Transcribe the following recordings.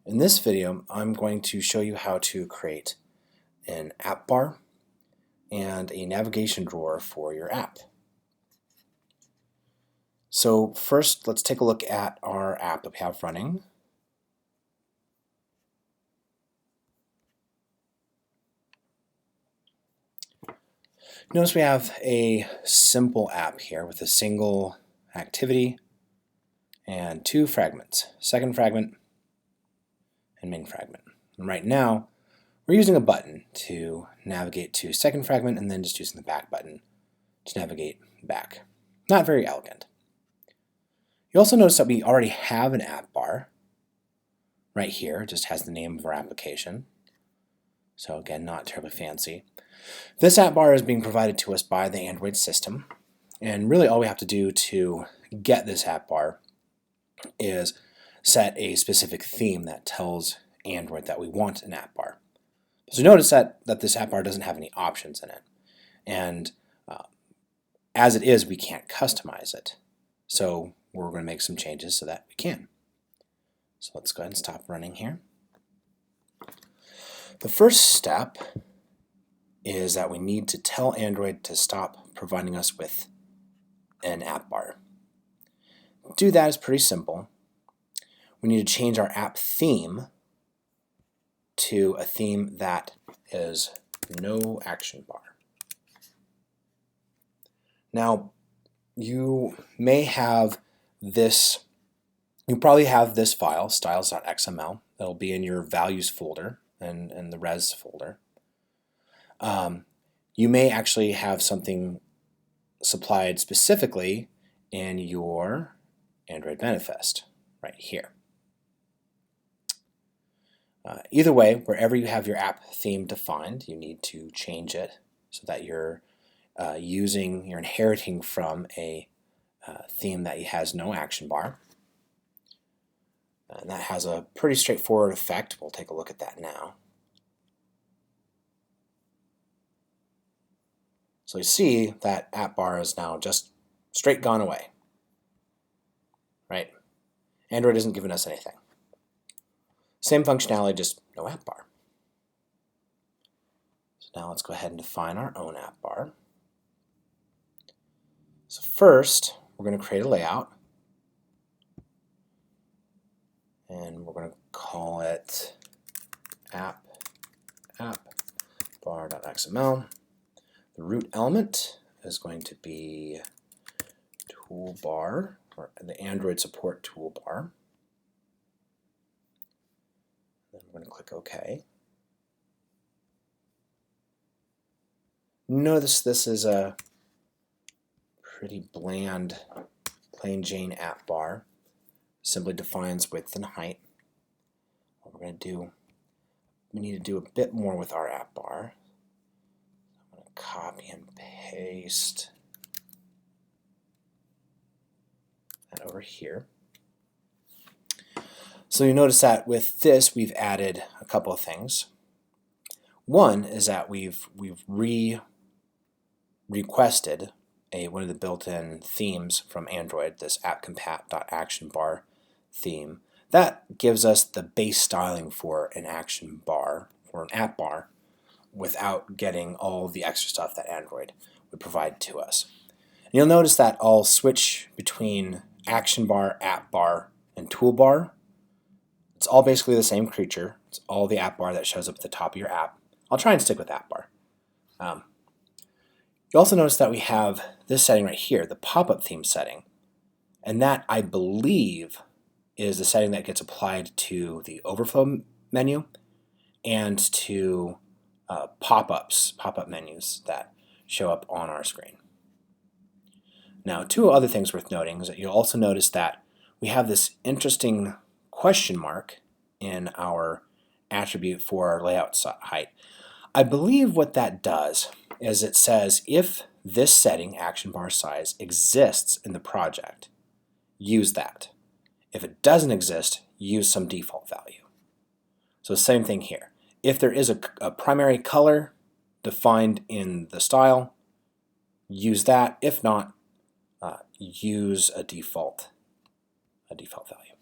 In this video, I'm going to show you how to create an app bar and a navigation drawer for your app. So first, let's take a look at our app that we have running. Notice we have a simple app here with a single activity and two fragments, second fragment and main fragment. And right now, we're using a button to navigate to second fragment and then just using the back button to navigate back. Not very elegant. You also notice that we already have an app bar right here. It just has the name of our application. So again, not terribly fancy. This app bar is being provided to us by the Android system. And really all we have to do to get this app bar is set a specific theme that tells Android that we want an app bar. So notice that this app bar doesn't have any options in it. And as it is, we can't customize it. So we're going to make some changes so that we can. So let's go ahead and stop running here. The first step is that we need to tell Android to stop providing us with an app bar. To do that is pretty simple. We need to change our app theme to a theme that is no action bar. Now, you may have this, you probably have this file, styles.xml, that'll be in your values folder and the res folder. You may actually have something supplied specifically in your Android manifest right here. Either way, wherever you have your app theme defined, you need to change it so that you're inheriting from a theme that has no action bar. And that has a pretty straightforward effect. We'll take a look at that now. So you see that app bar is now just straight gone away. Right? Android isn't giving us anything. Same functionality, just no app bar. So now let's go ahead and define our own app bar. So first, we're going to create a layout. And we're going to call it appbar.xml. The root element is going to be toolbar, or the Android support toolbar. Then we're going to click OK. Notice this is a pretty bland, plain Jane app bar. Simply defines width and height. What we're going to do, we need to do a bit more with our app bar. I'm going to copy and paste that over here. So you notice that with this, we've added a couple of things. One is that we've requested one of the built-in themes from Android, this appcompat.actionBar theme. That gives us the base styling for an action bar, for an app bar, without getting all the extra stuff that Android would provide to us. And you'll notice that I'll switch between action bar, app bar, and toolbar. It's all basically the same creature. It's all the app bar that shows up at the top of your app. I'll try and stick with app bar. You also notice that we have this setting right here, the pop-up theme setting. And that, I believe, is the setting that gets applied to the overflow menu and to pop-up menus that show up on our screen. Now, two other things worth noting is that you'll also notice that we have this interesting question mark in our attribute for our layout height. I believe what that does is it says if this setting, action bar size, exists in the project, use that. If it doesn't exist, use some default value. So same thing here. If there is a primary color defined in the style, use that. If not, use a default value.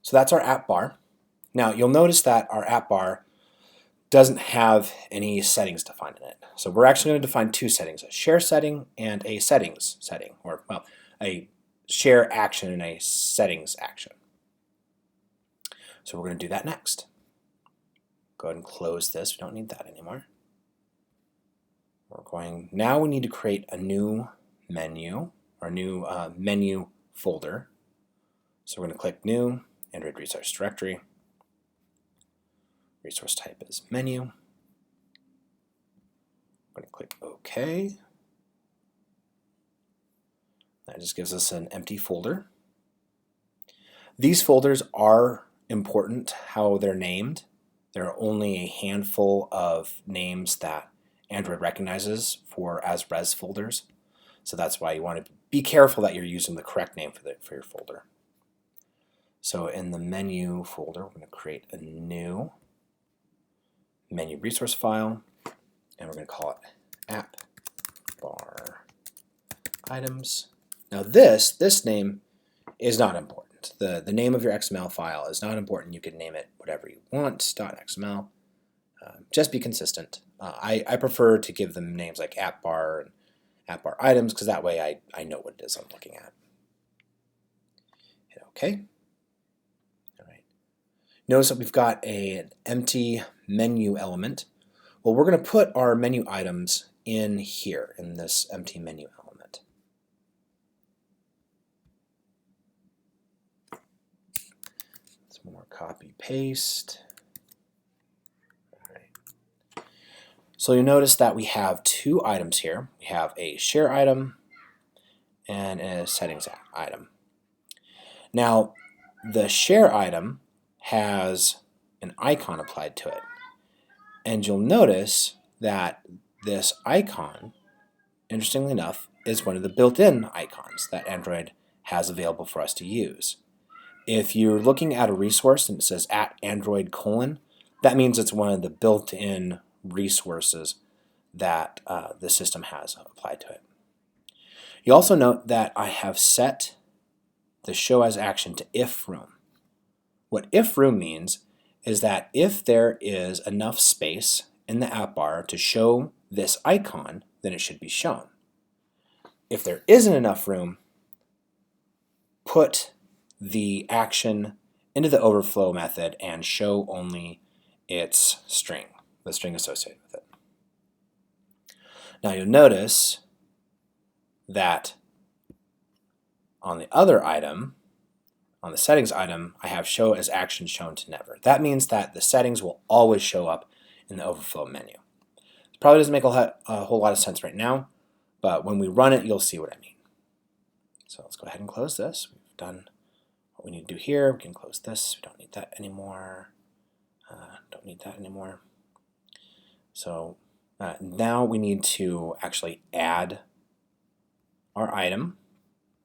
So that's our app bar. Now you'll notice that our app bar doesn't have any settings defined in it. So we're actually going to define two settings, a share setting and a settings setting, or well, a share action and a settings action. So we're going to do that next. Go ahead and close this. We don't need that anymore. Now we need to create a new menu, or a new menu folder. So we're going to click New, Android Resource Directory. Resource type is menu. I'm going to click OK. That just gives us an empty folder. These folders are important how they're named. There are only a handful of names that Android recognizes as res folders. So that's why you want to be careful that you're using the correct name for your folder. So in the menu folder, we're going to create a new menu resource file, and we're going to call it AppBar items. Now this name is not important. The name of your XML file is not important. You can name it whatever you want, .xml. Just be consistent. I prefer to give them names like AppBar and AppBar items, because that way I know what it is I'm looking at. Hit OK. All right. Notice that we've got an empty menu element. Well, we're going to put our menu items in here, in this empty menu element. Some more copy paste. So you'll notice that we have two items here. We have a share item and a settings item. Now, the share item has an icon applied to it. And you'll notice that this icon, interestingly enough, is one of the built-in icons that Android has available for us to use. If you're looking at a resource and it says @Android:, that means it's one of the built-in resources that the system has applied to it. You also note that I have set the show as action to if room. What if room means is that if there is enough space in the app bar to show this icon, then it should be shown. If there isn't enough room, put the action into the overflow method and show only its string, the string associated with it. Now you'll notice that on the other item, on the settings item, I have show as action shown to never. That means that the settings will always show up in the overflow menu. It probably doesn't make a whole lot of sense right now, but when we run it, you'll see what I mean. So let's go ahead and close this. We've done what we need to do here. We can close this. We don't need that anymore. Don't need that anymore. So now we need to actually add our item,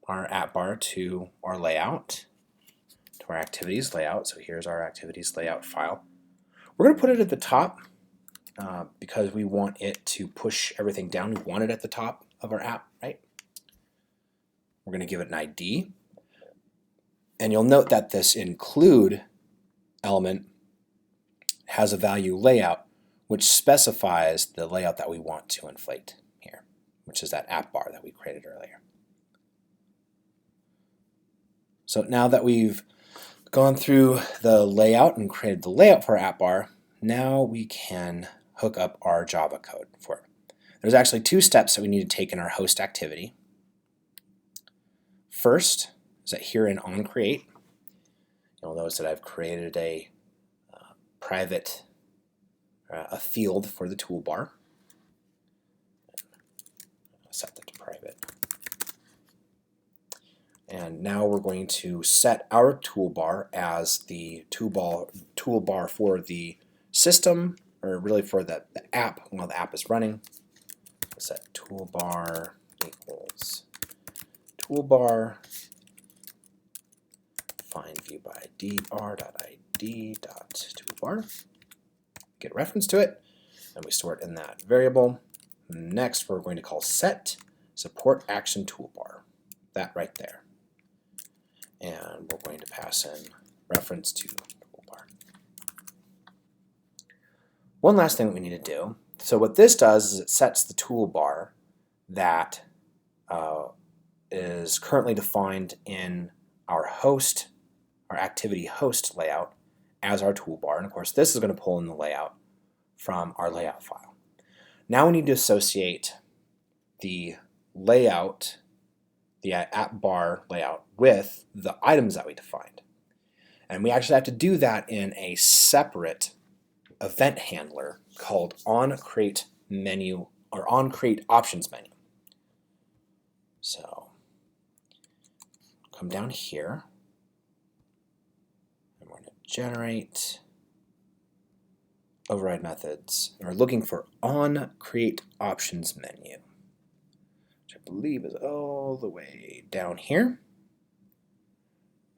our app bar, to our layout, to our activities layout. So here's our activities layout file. We're going to put it at the top because we want it to push everything down. We want it at the top of our app, right? We're going to give it an ID. And you'll note that this include element has a value layout, which specifies the layout that we want to inflate here, which is that app bar that we created earlier. So now that we've gone through the layout and created the layout for our app bar, now we can hook up our Java code for it. There's actually two steps that we need to take in our host activity. First is that here in onCreate, you'll notice that I've created a private a field for the toolbar. I'll set that to private. And now we're going to set our toolbar as the toolbar for the system, or really for the app while the app is running. We'll set toolbar equals toolbar find view by dr.id.toolbar. Get reference to it, and we store it in that variable. Next, we're going to call set support action toolbar. That right there. And we're going to pass in reference to toolbar. One last thing that we need to do. So what this does is it sets the toolbar that is currently defined in our host, our activity host layout as our toolbar. And of course, this is going to pull in the layout from our layout file. Now we need to associate the layout, the AppBar layout, with the items that we defined. And we actually have to do that in a separate event handler called onCreateMenu or onCreateOptionsMenu. So come down here, and we're going to generate override methods, and we're looking for onCreateOptionsMenu, which I believe is all the way down here. I'm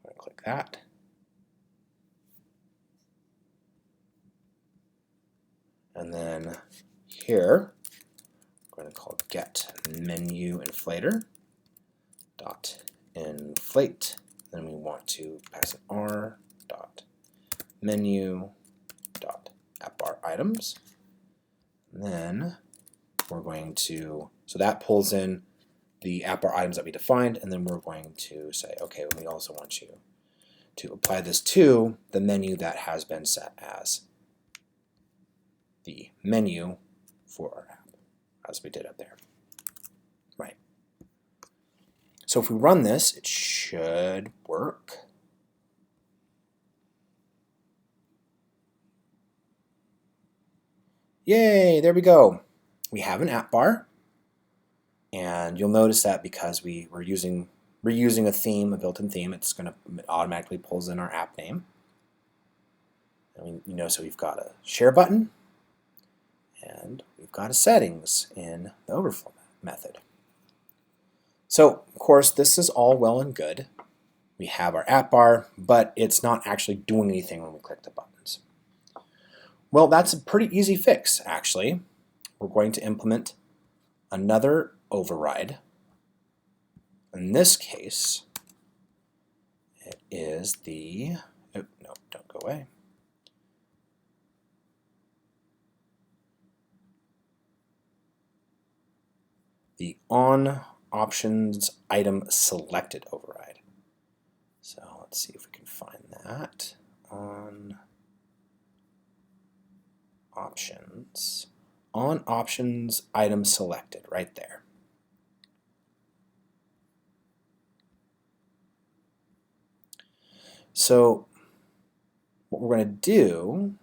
going to click that. And then here, I'm going to call getMenuInflator dot inflate. Then we want to pass an r dot menu dot appbar items. And then we're going to, so that pulls in the appbar items that we defined, and then we're going to say, okay, we also want you to apply this to the menu that has been set as the menu for our app, as we did up there. Right. So if we run this, it should work. Yay, there we go. We have an app bar, and you'll notice that because we're reusing a theme, a built-in theme, it automatically pulls in our app name. And you know, so we've got a share button, and we've got a settings in the overflow method. So, of course, this is all well and good. We have our app bar, but it's not actually doing anything when we click the buttons. Well, that's a pretty easy fix, actually. We're going to implement another override. In this case, it is the, oh, no, don't go away. The onOptionsItemSelected override. So let's see if we can find that. onOptionsItemSelected, right there. So what we're going to do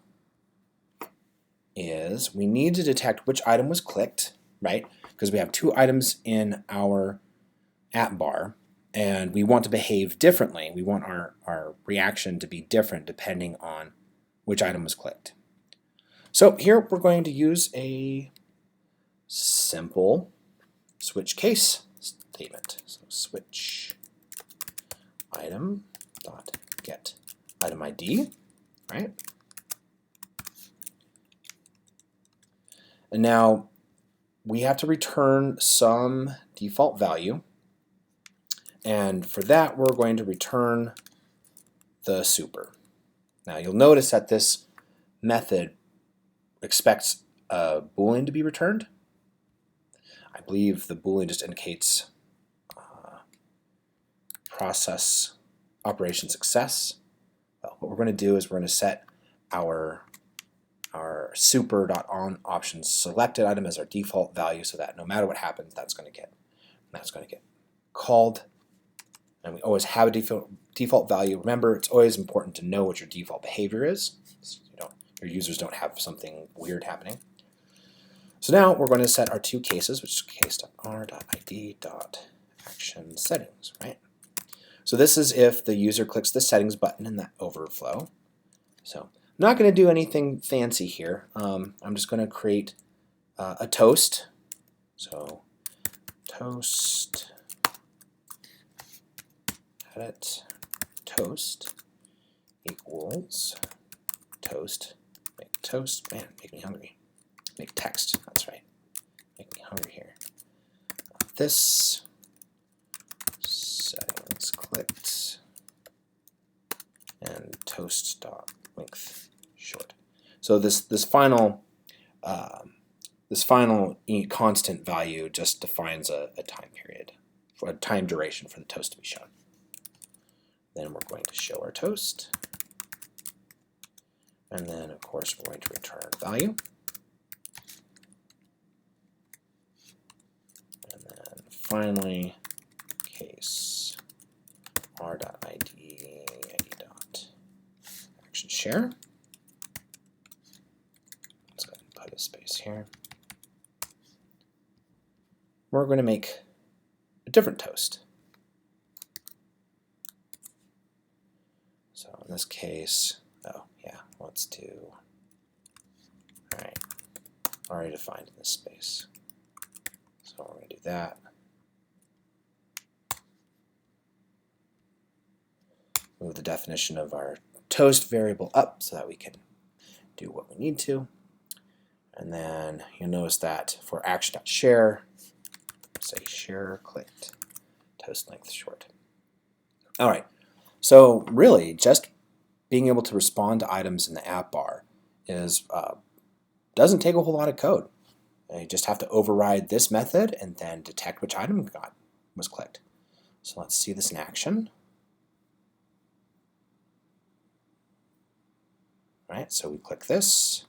is we need to detect which item was clicked, right? Because we have two items in our app bar, and we want to behave differently. We want our reaction to be different depending on which item was clicked. So here we're going to use a simple switch case statement. So switch item dot get item ID, right? And now we have to return some default value, and for that we're going to return the super. Now you'll notice that this method expects a Boolean to be returned. I believe the Boolean just indicates process operation success. Well, what we're going to do is we're going to set our super.onOptionsSelected item as our default value, so that no matter what happens, that's going to get called. And we always have a default value. Remember, it's always important to know what your default behavior is, so your users don't have something weird happening. So now we're going to set our two cases, which is case.r.id.actionSettings, right? So this is if the user clicks the settings button in that overflow. So I'm not going to do anything fancy here. I'm just going to create a toast. So toast edit toast equals toast, make toast, man, make me hungry. Make text, that's right. Make me hungry here. This settings clicked and toast.length short. So this final this final constant value just defines a time period, for a time duration for the toast to be shown. Then we're going to show our toast. And then, of course, we're going to return value. And then finally, case r.id action share. Let's go ahead and put a space here. We're going to make a different toast. So in this case, let's do, all right, already defined in this space. So we're going to do that. Move the definition of our toast variable up so that we can do what we need to. And then you'll notice that for action.share, say share clicked, toast length short. All right, so really just being able to respond to items in the app bar doesn't take a whole lot of code. You just have to override this method and then detect which item was clicked. So let's see this in action. All right, so we click this.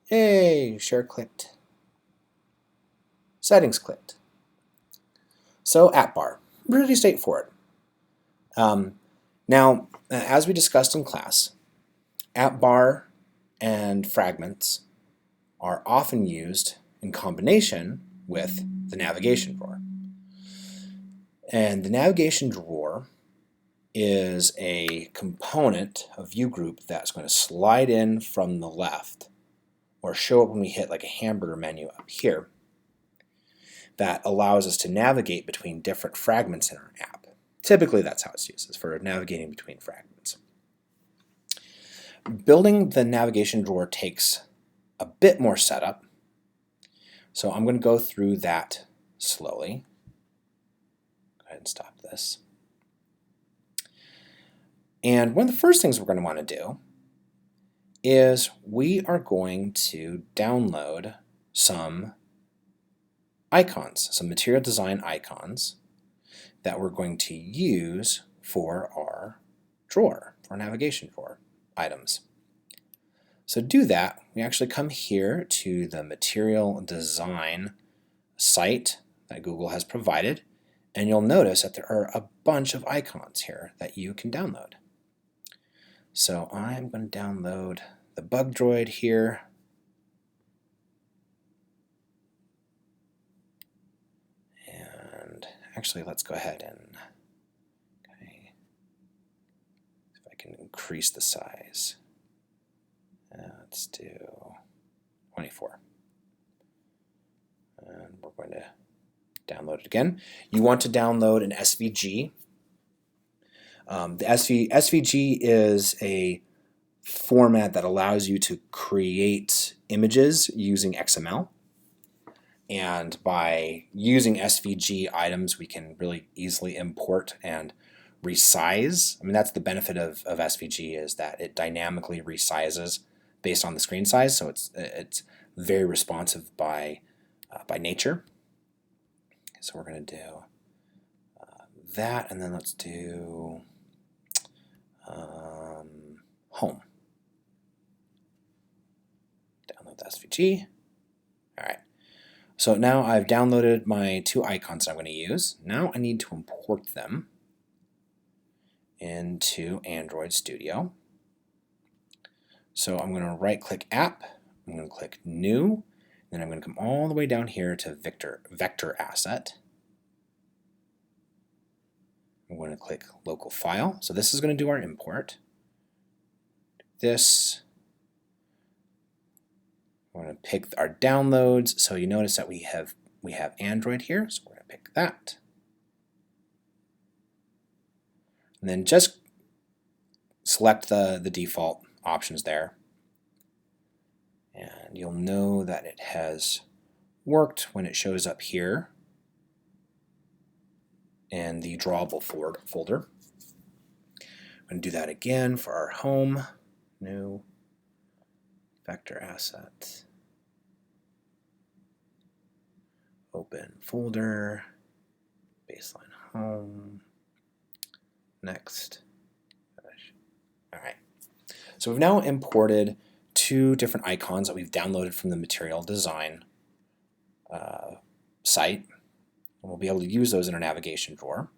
Yay, share clicked. Settings clicked. So app bar, pretty straightforward. Now, as we discussed in class, AppBar and fragments are often used in combination with the navigation drawer. And the navigation drawer is a component of ViewGroup that's going to slide in from the left or show up when we hit like a hamburger menu up here that allows us to navigate between different fragments in our app. Typically, that's how it's used, is for navigating between fragments. Building the navigation drawer takes a bit more setup, so I'm going to go through that slowly. Go ahead and stop this. And one of the first things we're going to want to do is we are going to download some icons, some material design icons that we're going to use for our drawer, for our navigation drawer items. So to do that, we actually come here to the material design site that Google has provided, and you'll notice that there are a bunch of icons here that you can download. So I'm going to download the bug droid here. And actually, let's go ahead and see if I can increase the size. Let's do 24. And we're going to download it again. You want to download an SVG. The SVG is a format that allows you to create images using XML. And by using SVG items, we can really easily import and resize. I mean, that's the benefit of SVG, is that it dynamically resizes based on the screen size, so it's very responsive by nature. So we're going to do that, and then let's do home. Download the SVG. All right. So now I've downloaded my two icons I'm going to use. Now I need to import them into Android Studio. So I'm going to right-click App, I'm going to click New, then I'm going to come all the way down here to Vector Asset. I'm going to click Local File. So this is going to do our import. This, we're going to pick our downloads. So you notice that we have Android here, so we're going to pick that. And then just select the default options there. And you'll know that it has worked when it shows up here in the drawable folder. I'm going to do that again for our home. New Vector Asset. Open folder, baseline home, next. All right. So we've now imported two different icons that we've downloaded from the material design site, and we'll be able to use those in our navigation drawer.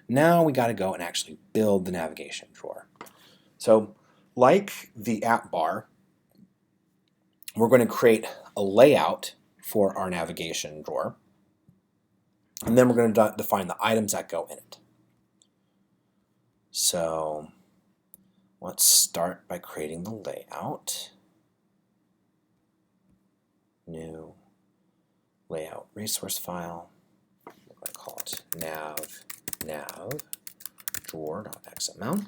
Now we got to go and actually build the navigation drawer. So like the app bar, we're going to create a layout for our navigation drawer, and then we're going to define the items that go in it. So let's start by creating the layout. New layout resource file. We're going to call it NavDrawer.xml.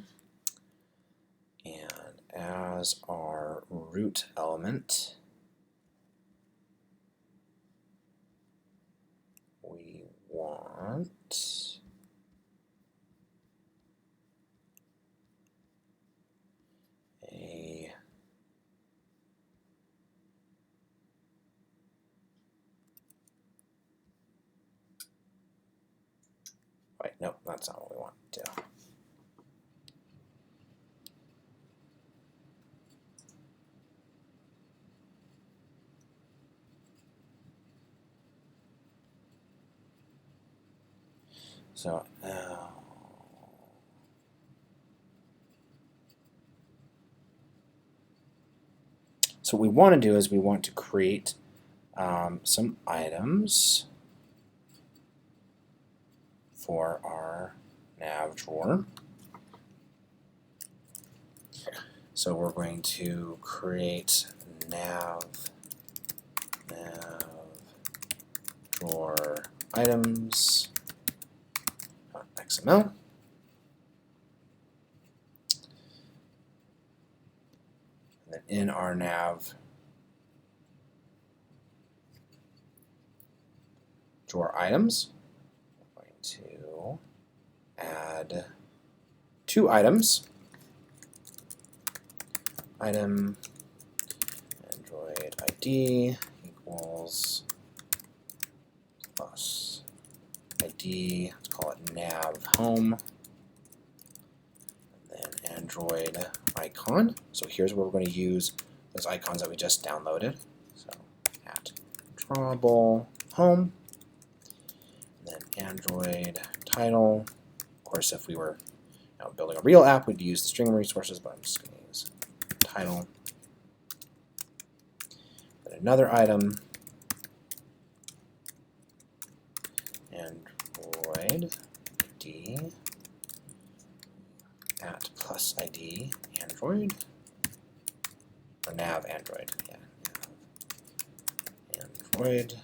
And as our root element, we want a wait, no, that's not what we want to do. So what we want to do is we want to create some items for our nav drawer. So we're going to create nav drawer items .xml. And then in our nav drawer items, we're going to add two items. Item Android ID equals plus ID, let's call it nav home, and then Android icon. So here's where we're going to use those icons that we just downloaded. So at drawable home, and then Android title. Of course, if we were building a real app, we'd use the string resources, but I'm just going to use title. Then another item, Android ID at plus ID Android, or nav Android, yeah, nav Android,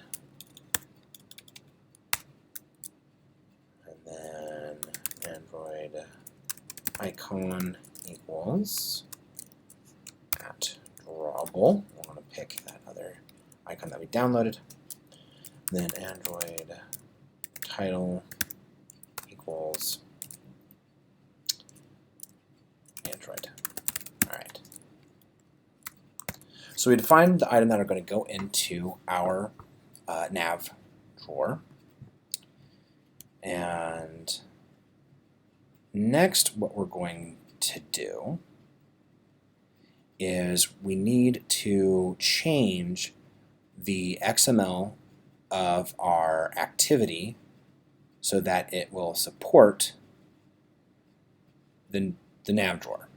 and then Android icon equals at drawable. We want to pick that other icon that we downloaded. And then Android title equals Android. All right. So we defined the item that are going to go into our nav drawer. And next, what we're going to do is we need to change the XML of our activity so that it will support the nav drawer.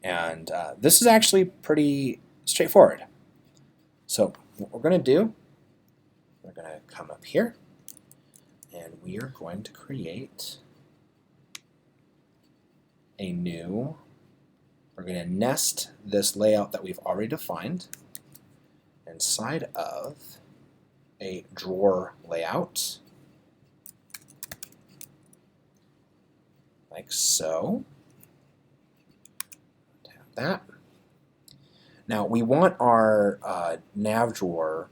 And this is actually pretty straightforward. So what we're going to do, we're going to come up here and we are going to create a new, we're going to nest this layout that we've already defined inside of a drawer layout, like so. Tap that. Now we want our nav drawer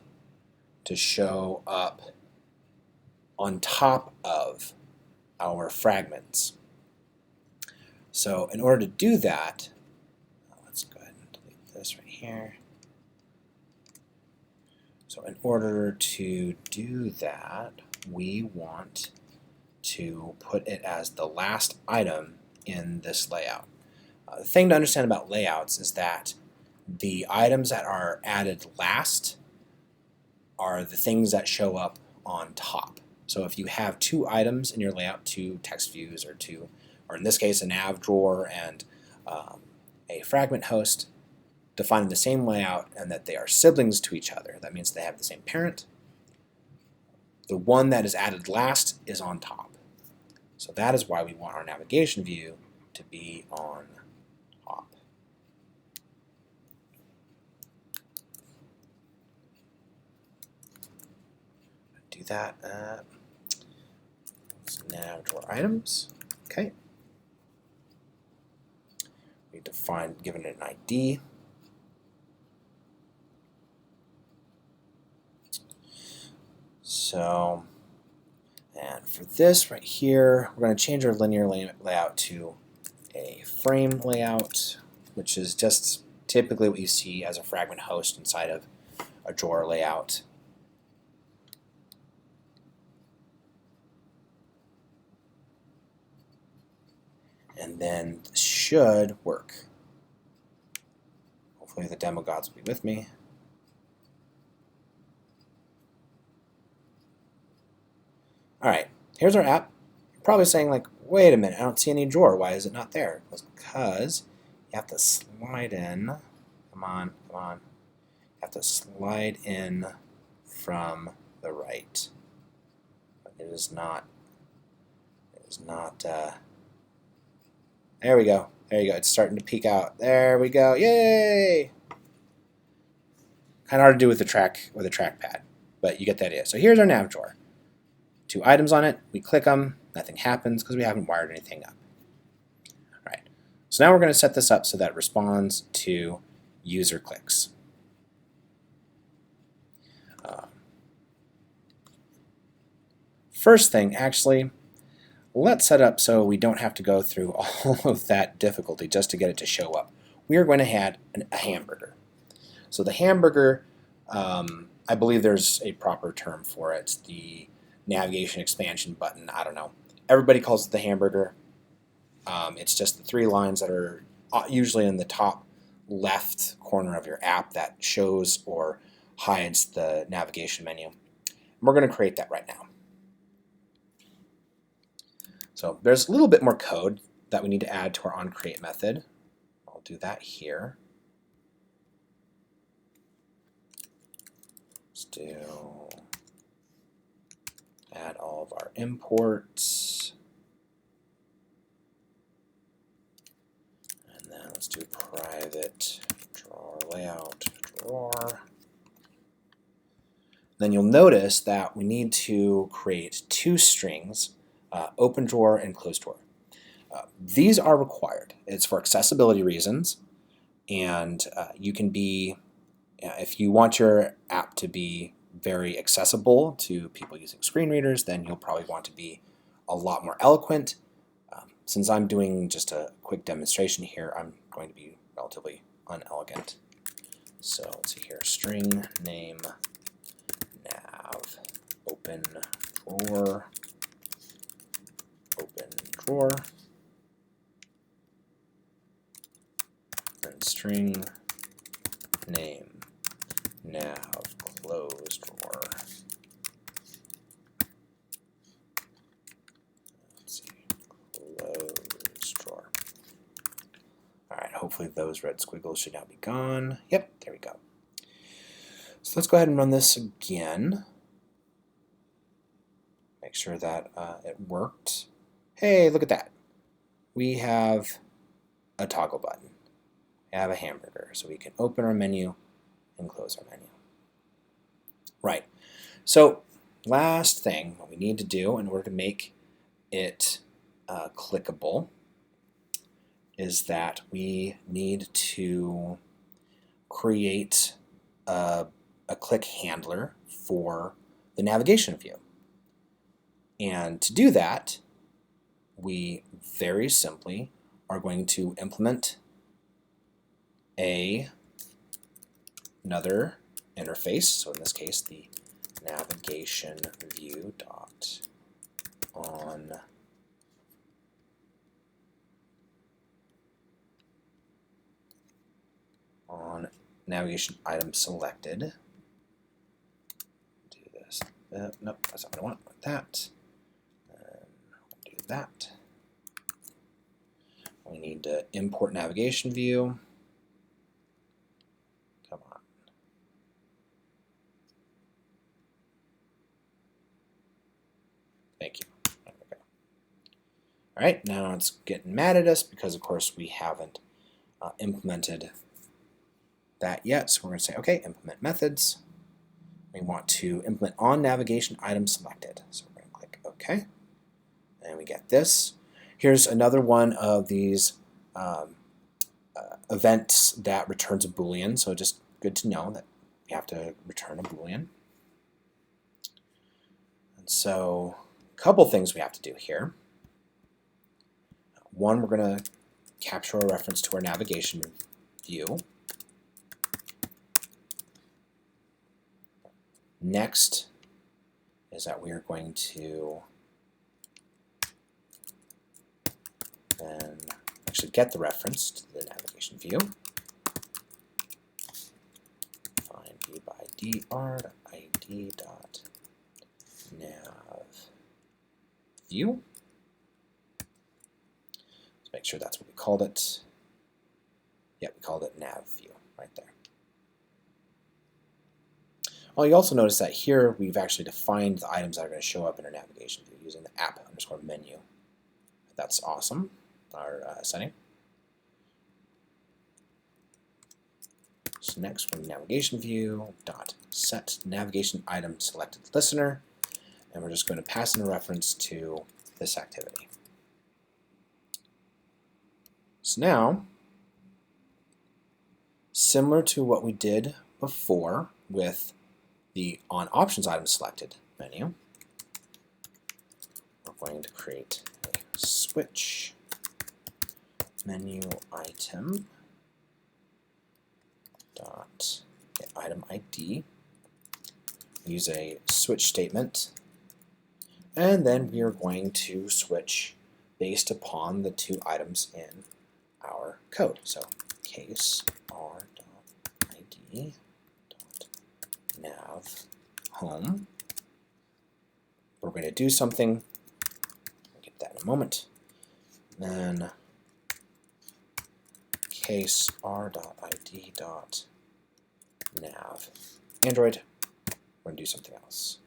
to show up on top of our fragments. So in order to do that, let's go ahead and delete this right here. So in order to do that, we want to put it as the last item in this layout. The thing to understand about layouts is that the items that are added last are the things that show up on top. So if you have two items in your layout, two text views, or in this case a nav drawer and a fragment host, defining the same layout and that they are siblings to each other, that means they have the same parent, the one that is added last is on top. So that is why we want our navigation view to be on top. Do that. Nav drawer items. Okay. We define, given it an ID. So, and for this right here, we're going to change our linear layout to a frame layout, which is just typically what you see as a fragment host inside of a drawer layout. And then this should work. Hopefully the demo gods will be with me. All right, here's our app. You're probably saying like, wait a minute, I don't see any drawer. Why is it not there? It's because you have to slide in. Come on, come on. You have to slide in from the right. It is not, there we go. There you go. It's starting to peek out. There we go. Yay! Kind of hard to do with the trackpad, but you get the idea. So here's our nav drawer. Two items on it. We click them. Nothing happens because we haven't wired anything up. All right. So now we're going to set this up so that it responds to user clicks. First thing, actually, let's set up so we don't have to go through all of that difficulty just to get it to show up. We are going to add a hamburger. So the hamburger, I believe there's a proper term for it, the navigation expansion button, I don't know. Everybody calls it the hamburger. It's just the three lines that are usually in the top left corner of your app that shows or hides the navigation menu. And we're going to create that right now. So there's a little bit more code that we need to add to our onCreate method. I'll do that here. Let's do add all of our imports. And then let's do private drawer layout drawer. Then you'll notice that we need to create two strings, open drawer and close drawer. These are required. It's for accessibility reasons, and you can be, if you want your app to be very accessible to people using screen readers, then you'll probably want to be a lot more eloquent. Since I'm doing just a quick demonstration here, I'm going to be relatively unelegant. So let's see here, string name nav open drawer, and string name nav close drawer. Let's see, close drawer. All right, hopefully those red squiggles should now be gone. Yep, there we go. So let's go ahead and run this again. Make sure that it worked. Hey, look at that. We have a toggle button. We have a hamburger, so we can open our menu and close our menu. Right. So last thing what we need to do in order to make it clickable is that we need to create a click handler for the navigation view. And to do that, we very simply are going to implement another interface. So in this case, the navigation view dot on navigation item selected. Do this. Nope, that's not what I want. That. Do that. We need to import navigation view. Come on. Thank you. There we go. All right, now it's getting mad at us because, of course, we haven't implemented that yet. So we're going to say, okay, implement methods. We want to implement on navigation item selected. So we're going to click OK. And we get this. Here's another one of these events that returns a Boolean. So just good to know that we have to return a Boolean. And so a couple things we have to do here. One, we're going to capture a reference to our navigation view. Next is that we are going to then actually get the reference to the navigation view. Find v by dr.id dot nav view. Let's make sure that's what we called it. Yeah, we called it nav view right there. Well, you also notice that here we've actually defined the items that are going to show up in our navigation view using the app_menu. That's awesome, our setting. So next, we're in navigation view dot set navigation item selected listener, and we're just going to pass in a reference to this activity. So now, similar to what we did before with the on options item selected menu, we're going to create a switch menu item dot get item ID. Use a switch statement, and then we are going to switch based upon the two items in our code. So case r.id nav home. We're going to do something. We'll get that in a moment. Then case r.id nav Android. We're going to do something else.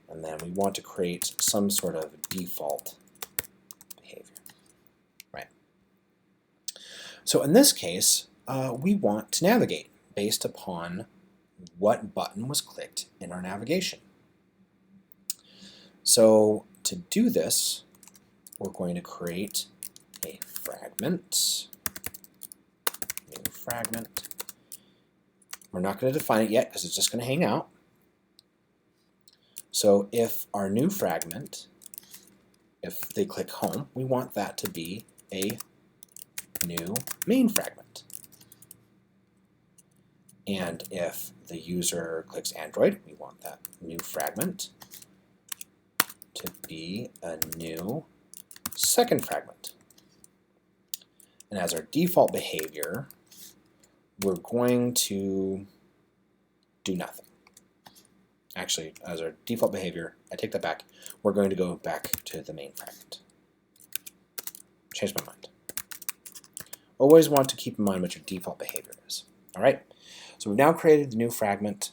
And then we want to create some sort of default behavior. Right. So in this case, we want to navigate based upon what button was clicked in our navigation. So to do this, we're going to create a fragment, new fragment. We're not going to define it yet because it's just going to hang out. So if our new fragment, if they click home, we want that to be a new main fragment. And if the user clicks Android, we want that new fragment to be a new second fragment. And as our default behavior, we're going to do nothing. Actually, as our default behavior, I take that back, we're going to go back to the main fragment. Change my mind. Always want to keep in mind what your default behavior is. All right? So we've now created the new fragment,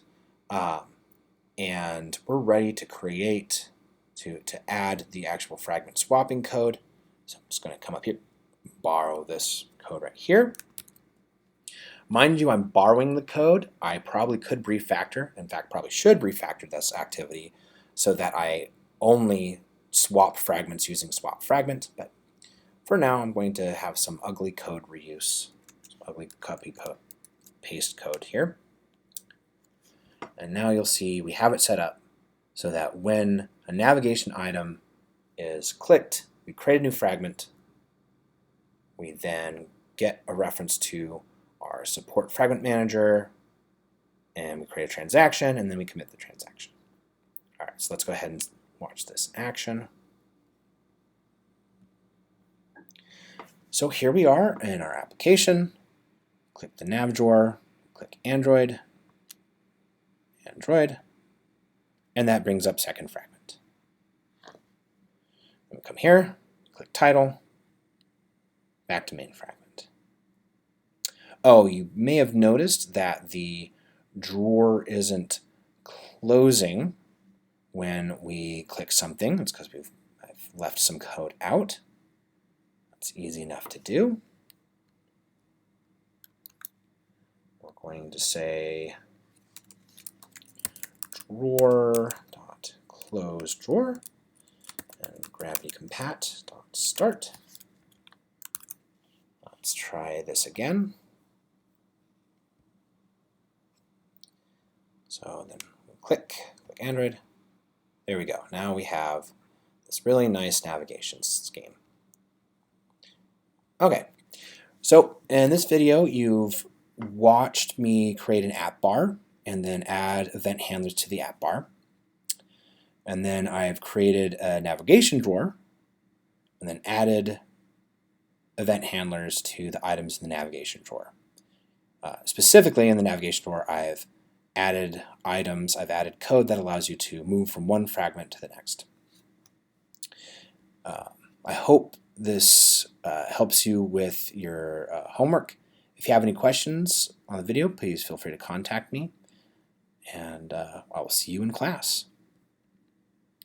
and we're ready to create, to add the actual fragment swapping code. So I'm just going to come up here, borrow this code right here. Mind you, I'm borrowing the code. I probably could refactor, in fact, probably should refactor this activity so that I only swap fragments using swap fragment. But for now, I'm going to have some ugly code reuse, some ugly copy paste code here. And now you'll see we have it set up so that when a navigation item is clicked, we create a new fragment. We then get a reference to our support fragment manager, and we create a transaction, and then we commit the transaction. All right, so let's go ahead and watch this action. So here we are in our application. Click the nav drawer, click Android, and that brings up second fragment. Then we come here, click title, back to main fragment. Oh, you may have noticed that the drawer isn't closing when we click something. That's because I've left some code out. That's easy enough to do. We're going to say drawer.close drawer and gravity compat.start. Let's try this again. So then we'll click Android. There we go. Now we have this really nice navigation scheme. Okay, so in this video you've watched me create an app bar and then add event handlers to the app bar. And then I've created a navigation drawer and then added event handlers to the items in the navigation drawer. Specifically in the navigation drawer, I've added items, I've added code that allows you to move from one fragment to the next. I hope this helps you with your homework. If you have any questions on the video, please feel free to contact me, and I will see you in class.